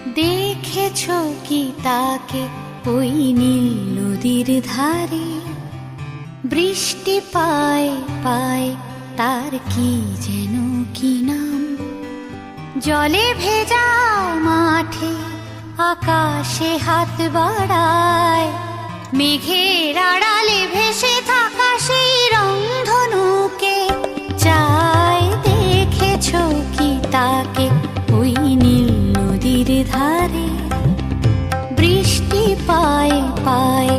দেখেছো কি তাকে ওই নীল নদীর ধারে? বৃষ্টি পায় পায় তার কি যেন কি নাম। জলে ভেজা মাঠে আকাশে হাত বাড়ায়, মেঘের আড়ালে ভেসে থাকা সেই রংধনুকে চায়। দেখেছো কি তাকে ওই নীল নদীর ধারে? বৃষ্টি পায় পায়